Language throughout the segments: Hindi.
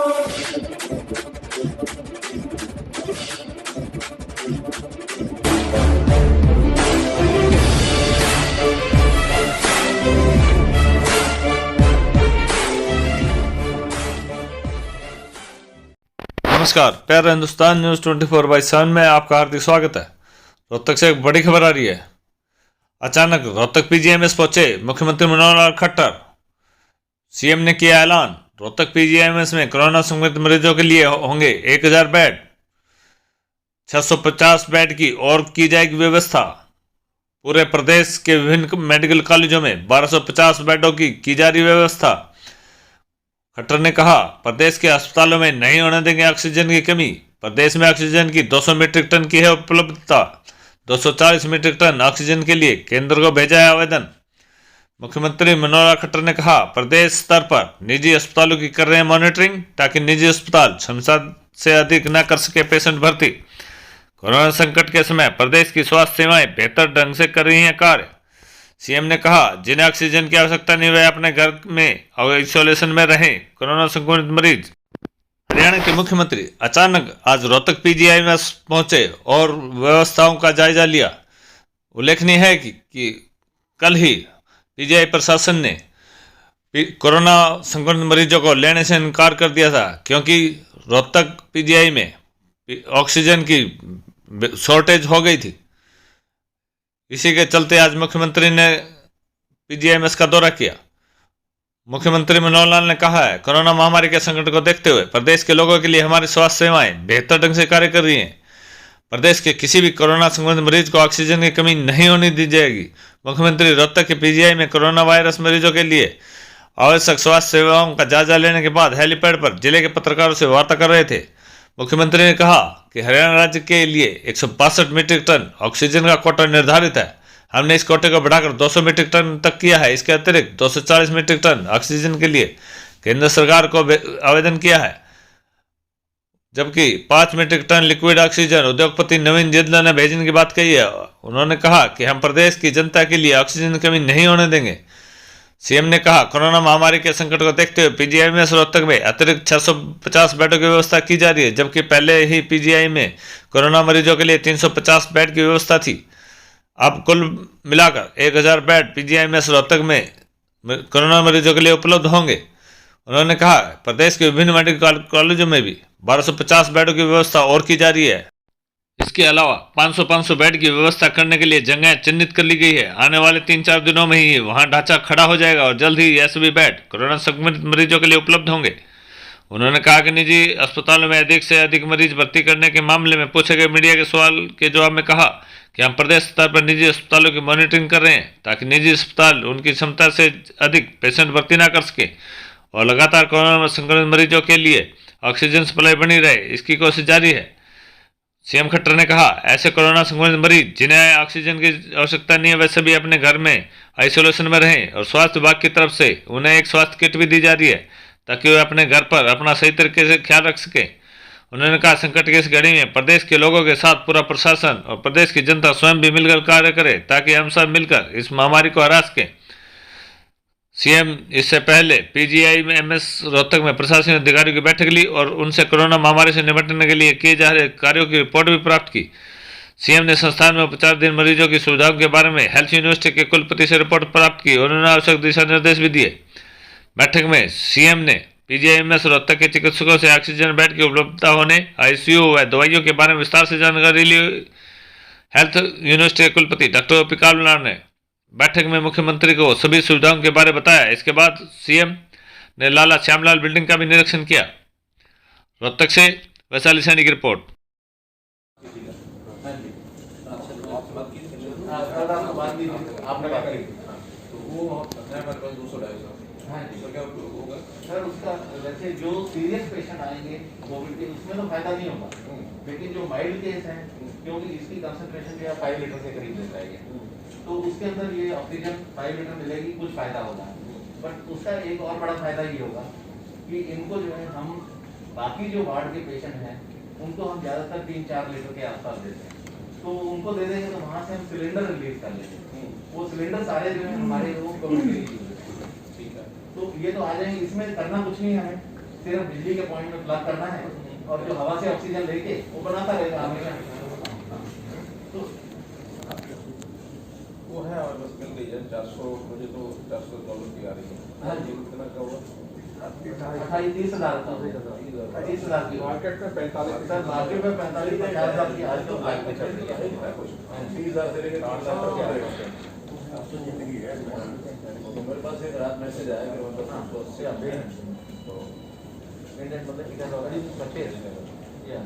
नमस्कार, प्यारा हिंदुस्तान न्यूज 24/7 में आपका हार्दिक स्वागत है। रोहतक से एक बड़ी खबर आ रही है। अचानक रोहतक पीजीआईएमएस पहुंचे मुख्यमंत्री मनोहर लाल खट्टर। सीएम ने किया ऐलान, रोहतक पीजीआईएमएस में कोरोना संक्रमित मरीजों के लिए होंगे 1000 बेड, 650 बेड की और की जाएगी व्यवस्था। पूरे प्रदेश के विभिन्न मेडिकल कॉलेजों में 1250 बेडों की जा रही व्यवस्था। खट्टर ने कहा, प्रदेश के अस्पतालों में नहीं होने देंगे ऑक्सीजन की कमी। प्रदेश में ऑक्सीजन की 200 मीट्रिक टन की है उपलब्धता। 240 मीट्रिक टन ऑक्सीजन के लिए केंद्र को भेजा है आवेदन। मुख्यमंत्री मनोहर लाल खट्टर ने कहा, प्रदेश स्तर पर निजी अस्पतालों की कर रहे हैं मॉनिटरिंग, ताकि निजी अस्पताल क्षमता से अधिक न कर सके पेशेंट भर्ती। कोरोना संकट के समय प्रदेश की स्वास्थ्य सेवाएं बेहतर ढंग से कर रही हैं कार्य। सीएम ने कहा, जिन्हें ऑक्सीजन की आवश्यकता नहीं वे अपने घर में और आइसोलेशन में रहें। कोरोना संक्रमित मरीज। हरियाणा के मुख्यमंत्री अचानक आज रोहतक पीजीआईएमएस पहुंचे और व्यवस्थाओं का जायजा लिया। उल्लेखनीय है कि कल ही पीजीआई प्रशासन ने कोरोना संक्रमित मरीजों को लेने से इनकार कर दिया था, क्योंकि रोहतक पीजीआई में ऑक्सीजन की शॉर्टेज हो गई थी। इसी के चलते आज मुख्यमंत्री ने पीजीआईएमएस का दौरा किया। मुख्यमंत्री मनोहर लाल ने कहा है, कोरोना महामारी के संकट को देखते हुए प्रदेश के लोगों के लिए हमारी स्वास्थ्य सेवाएं बेहतर ढंग से कार्य कर रही हैं। प्रदेश के किसी भी कोरोना संक्रमित मरीज को ऑक्सीजन की कमी नहीं होने दी जाएगी। मुख्यमंत्री रोहतक के पीजीआई में कोरोना वायरस मरीजों के लिए आवश्यक स्वास्थ्य सेवाओं का जायजा लेने के बाद हेलीपैड पर जिले के पत्रकारों से वार्ता कर रहे थे। मुख्यमंत्री ने कहा कि हरियाणा राज्य के लिए 162 मीट्रिक टन ऑक्सीजन का कोटा निर्धारित है। हमने इस कोटे को बढ़ाकर 200 मीट्रिक टन तक किया है। इसके अतिरिक्त 240 मीट्रिक टन ऑक्सीजन के लिए केंद्र सरकार को आवेदन किया है, जबकि 5 मीट्रिक टन लिक्विड ऑक्सीजन उद्योगपति नवीन जिंदल ने भेजने की बात कही है। उन्होंने कहा कि हम प्रदेश की जनता के लिए ऑक्सीजन की कमी नहीं होने देंगे। सीएम ने कहा, कोरोना महामारी के संकट को देखते हुए पीजीआईएमएस रोहतक में अतिरिक्त 650 बेडों की व्यवस्था की जा रही है, जबकि पहले ही पीजीआई में कोरोना मरीजों के लिए 350 बेड की व्यवस्था थी। अब कुल मिलाकर 1000 बेड पीजीआईएमएस रोहतक में कोरोना मरीजों के लिए उपलब्ध होंगे। उन्होंने कहा, प्रदेश के विभिन्न मेडिकल कॉलेजों में भी 1250 बेडों की व्यवस्था और की जा रही है। इसके अलावा 500 बेड की व्यवस्था करने के लिए जगह चिन्हित कर ली गई है। आने वाले 3-4 दिनों में ही वहां ढांचा खड़ा हो जाएगा और जल्द ही ऐसे भी बेड कोरोना संक्रमित मरीजों के लिए उपलब्ध होंगे। उन्होंने कहा कि निजी अस्पतालों में अधिक से अधिक मरीज भर्ती करने के मामले में पूछे गए मीडिया के सवाल के जवाब में कहा कि हम प्रदेश स्तर पर निजी अस्पतालों की मॉनिटरिंग कर रहे हैं, ताकि निजी अस्पताल उनकी क्षमता से अधिक पेशेंट भर्ती न कर सके और लगातार कोरोना संक्रमित मरीजों के लिए ऑक्सीजन सप्लाई बनी रहे, इसकी कोशिश जारी है। सीएम खट्टर ने कहा, ऐसे कोरोना संक्रमित मरीज जिन्हें ऑक्सीजन की आवश्यकता नहीं है वे सभी अपने घर में आइसोलेशन में रहें और स्वास्थ्य विभाग की तरफ से उन्हें एक स्वास्थ्य किट भी दी जा रही है, ताकि वे अपने घर पर अपना सही तरीके से ख्याल रख सके। उन्होंने कहा, संकट की इस घड़ी में प्रदेश के लोगों के साथ पूरा प्रशासन और प्रदेश की जनता स्वयं भी मिलकर कार्य करे, ताकि हम सब मिलकर इस महामारी को हरा सकें। सीएम इससे पहले पीजीआईएमएस रोहतक में प्रशासनिक अधिकारियों की बैठक ली और उनसे कोरोना महामारी से निपटने के लिए किए जा रहे कार्यों की रिपोर्ट भी प्राप्त की। सीएम ने संस्थान में उपचाराधीन मरीजों की सुविधाओं के बारे में हेल्थ यूनिवर्सिटी के कुलपति से रिपोर्ट प्राप्त की और उन्होंने आवश्यक दिशा निर्देश भी दिए। बैठक में सीएम ने पीजीआईएमएस रोहतक के चिकित्सकों से ऑक्सीजन बेड की उपलब्धता होने, आईसीयू व दवाइयों के बारे में विस्तार से जानकारी ली। हेल्थ यूनिवर्सिटी के कुलपति डॉक्टर ओपी कालनार ने बैठक में मुख्यमंत्री को सभी सुविधाओं के बारे में बताया। इसके बाद सीएम ने लाला श्यामलाल बिल्डिंग का भी निरीक्षण किया। रोहतक से वैशाली सैनी की रिपोर्ट। सर उसका वैसे जो सीरियस पेशेंट आएंगे कोविड के उसमें तो फायदा नहीं होगा, लेकिन जो माइल्ड केस है, क्योंकि इसकी कंसंट्रेशन जो है 5 लीटर के करीब मिलता है, तो उसके अंदर ये ऑक्सीजन 5 लीटर मिलेगी, कुछ फायदा होगा। बट उसका एक और बड़ा फायदा ये होगा कि इनको जो है हम बाकी जो वार्ड के पेशेंट हैं उनको हम ज़्यादातर 3-4 लीटर के आसपास देते हैं, तो उनको दे देंगे तो वहाँ से हम सिलेंडर रिलीज कर लेते हैं। वो सिलेंडर सारे जो है हमारे वो कोविड के लिए यूज होते हैं। ठीक है, तो ये तो आ जाएंगे, इसमें करना कुछ नहीं है हमें, सिर्फ बिजली के पॉइंट में प्लग करना है और जो हवा से ऑक्सीजन लेके वो बनाता रहेगा हमेशा। तो वो है और बस मिल गई है 400, मुझे तो $400 की आ रही है। हाँ जी। कितना का हुआ? 30,000 का 30,000 की मार्केट में 45 सर, मार्केट में 45-50,000 की आज तो बाइक पे चल रही है। 30,000 से लेकर 8,000 तक आ रही है। तो मेरे पास एक रात मैसेज आया कि मतलब 180 अपडेट तो मतलब it has already been purchased या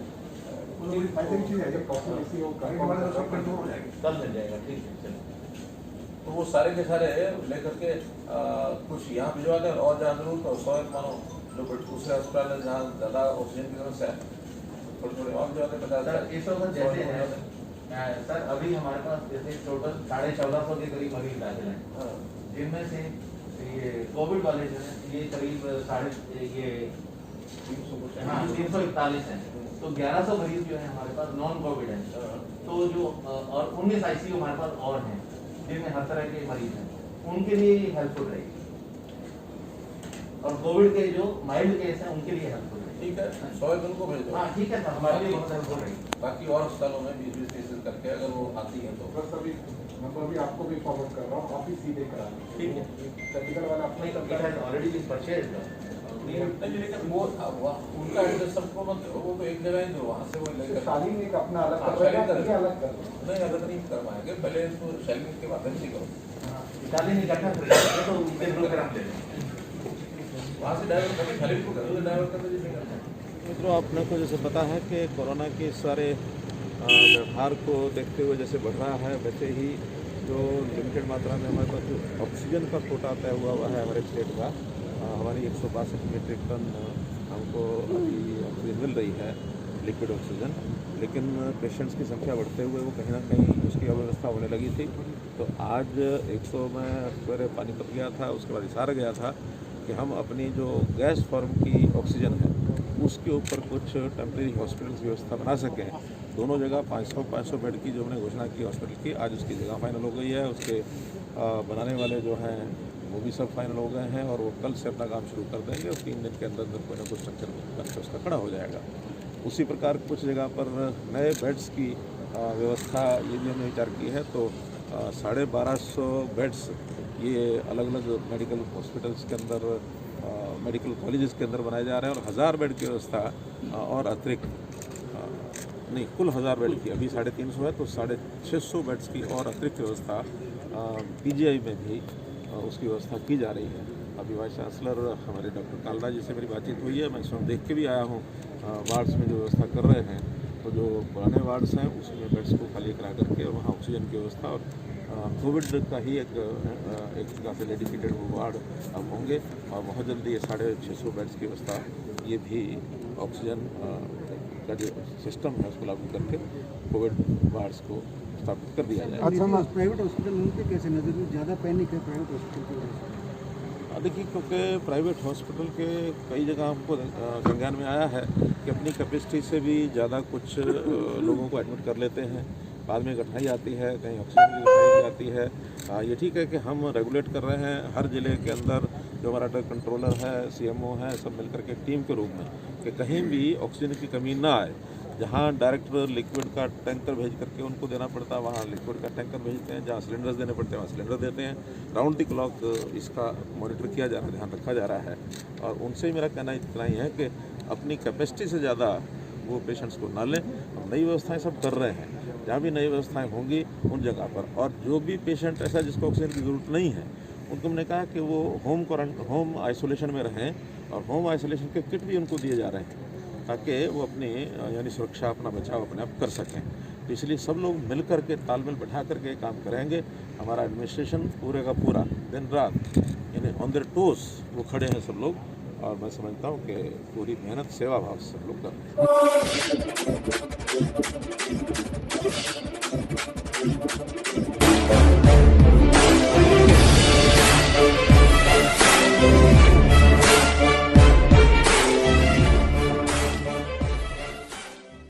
फायदे की चीज है, जब प्रॉब्लम इसी हो कंट्रोल हो जाएगा। कल मिल जाएगा। ठीक है चलो। तो वो सारे के सारे लेकर के कुछ यहाँ भिजवा दें और जहाँ जरूरत हो 100 मानो जो दूसरे अस्पताल है जहाँ ज़्यादा ऑक्सीजन की समस्या है थोड़ी थोड़ी और भिजवा दें 50,000। सर इस वक्त जैसे है सर, अभी हमारे पास जैसे टोटल 1450 के करीब मरीज दाखिल हैं, जिनमें से ये कोविड वाले जो हैं ये करीब 341 हैं। तो 1100 मरीज जो है हमारे पास नॉन कोविड है। तो जो और 19 आईसीयू हमारे पास और हैं जिनमें हर तरह के मरीज हैं, उनके लिए हेल्पफुल रहेगी। और कोविड के जो माइल्ड केस हैं उनके लिए हेल्पफुल रहेगी। ठीक है 100 उनको भेज दो। हाँ ठीक है सर, हमारे लिए बहुत हेल्पफुल रहेगी। बाकी और अस्पतालों में 20-20 केसेस करके अगर वो आती है तो बस अभी नंबर भी आपको भी फॉरवर्ड कर रहा हूँ, आप ही सीधे करा लीजिए। ठीक है। टेक्निकल वाला अपना ही करता है। Already been purchased. नहीं लेकिन वो उनका एड्रेस सबको मत दो, वो तो एक जगह ही दो, वहाँ से वो लेकर शालीन एक अपना अलग हाँ, कर रहा है, शालीन ये अलग कर रहा है। नहीं अलग नहीं करवाएंगे, पहले इसको शैलिंग के माध्यम से करो, शालीन इकट्ठा करेंगे तो उनके ग्रुप पर हम ले लेंगे। वहाँ से डाइवर्ट करके शैलिंग को करो, डाइवर्ट करके जिसमें करना है। मित्रों, आपने को जैसे पता है कि कोरोना के इस सारे व्यवहार को देखते हुए जैसे बढ़ रहा है, वैसे ही जो लिमिटेड मात्रा में हमारे पास जो ऑक्सीजन का कोटा तय हुआ है हमारे स्टेट का, हमारी 162 मीट्रिक टन हमको अभी ऑक्सीजन मिल रही है, लिक्विड ऑक्सीजन। लेकिन पेशेंट्स की संख्या बढ़ते हुए वो कहीं ना कहीं उसकी अव्यवस्था होने लगी थी। तो आज 100 में सवेरे पानीपत गया था, उसके बाद हिसार गया था कि हम अपनी जो गैस फॉर्म की ऑक्सीजन है उसके ऊपर कुछ टेम्प्रेरी हॉस्पिटल्स की व्यवस्था बना सकें। दोनों जगह 500 बेड की जो हमने घोषणा की हॉस्पिटल की, आज उसकी जगह फाइनल हो गई है। उसके बनाने वाले जो हैं वो भी सब फाइनल हो गए हैं और वो कल से अपना काम शुरू कर देंगे और 3 दिन के अंदर अंदर कोई ना कोई स्ट्रक्चर बनकर उसका खड़ा हो जाएगा। उसी प्रकार कुछ जगह पर नए बेड्स की व्यवस्था ये भी हमने विचार की है। तो 1250 बेड्स ये अलग अलग मेडिकल हॉस्पिटल्स के अंदर, मेडिकल कॉलेजेस के अंदर बनाए जा रहे हैं और 1000 बेड की व्यवस्था और अतिरिक्त नहीं, कुल 1000 बेड की अभी 350 है, तो 650 बेड्स की और अतिरिक्त व्यवस्था पीजीआई में भी उसकी व्यवस्था की जा रही है। अभी वाइस चांसलर हमारे डॉक्टर कालरा जी से मेरी बातचीत हुई है, मैं स्वयं देख के भी आया हूँ वार्ड्स में जो व्यवस्था कर रहे हैं। तो जो पुराने वार्ड्स हैं उसमें बेड्स को खाली करा करके और वहाँ ऑक्सीजन की व्यवस्था और कोविड का ही एक प्रकार से डेडिकेटेड वो वार्ड अब होंगे और बहुत जल्दी ये 650 बेड्स की व्यवस्था ये भी ऑक्सीजन का जो सिस्टम है उसको लागू करके कोविड वार्ड्स को स्थापित कर दिया जाए। अच्छा, प्राइवेट हॉस्पिटल उनके कैसे नज़र में ज़्यादा पैनिक है प्राइवेट हॉस्पिटल की वजह से? देखिए, क्योंकि प्राइवेट हॉस्पिटल के कई जगह हमको संज्ञान में आया है कि अपनी कैपेसिटी से भी ज़्यादा कुछ लोगों को एडमिट कर लेते हैं, बाद में कठिनाई आती है, कहीं ऑक्सीजन की कठिनाई आती है। ये ठीक है कि हम रेगुलेट कर रहे हैं हर ज़िले के अंदर जो हमारा ड्रग कंट्रोलर है, CMO है, सब मिलकर के टीम के रूप में कि कहीं भी ऑक्सीजन की कमी ना आए। जहाँ डायरेक्ट लिक्विड का टैंकर भेज करके उनको देना पड़ता है वहाँ लिक्विड का टैंकर भेजते हैं, जहाँ सिलेंडर्स देने पड़ते हैं वहाँ सिलेंडर देते हैं। राउंड द क्लॉक इसका मॉनिटर किया जा रहा है, ध्यान रखा जा रहा है। और उनसे ही मेरा कहना इतना ही है कि अपनी कैपेसिटी से ज़्यादा वो पेशेंट्स को ना लें। हम नई व्यवस्थाएं सब कर रहे हैं, जहाँ भी नई व्यवस्थाएं होंगी उन जगह पर। और जो भी पेशेंट ऐसा जिसको ऑक्सीजन की ज़रूरत नहीं है उनको हमने कहा कि वो होम आइसोलेशन में रहें और होम आइसोलेशन के किट भी उनको दिए जा रहे हैं ताकि वो अपनी यानी सुरक्षा, अपना बचाव अपने आप कर सकें। तो इसलिए सब लोग मिल कर के तालमेल बैठा करके काम करेंगे। हमारा एडमिनिस्ट्रेशन पूरे का पूरा दिन रात यानी ऑन देयर टोस वो खड़े हैं सब लोग, और मैं समझता हूँ कि पूरी मेहनत सेवा भाव से सब लोग कर रहे हैं।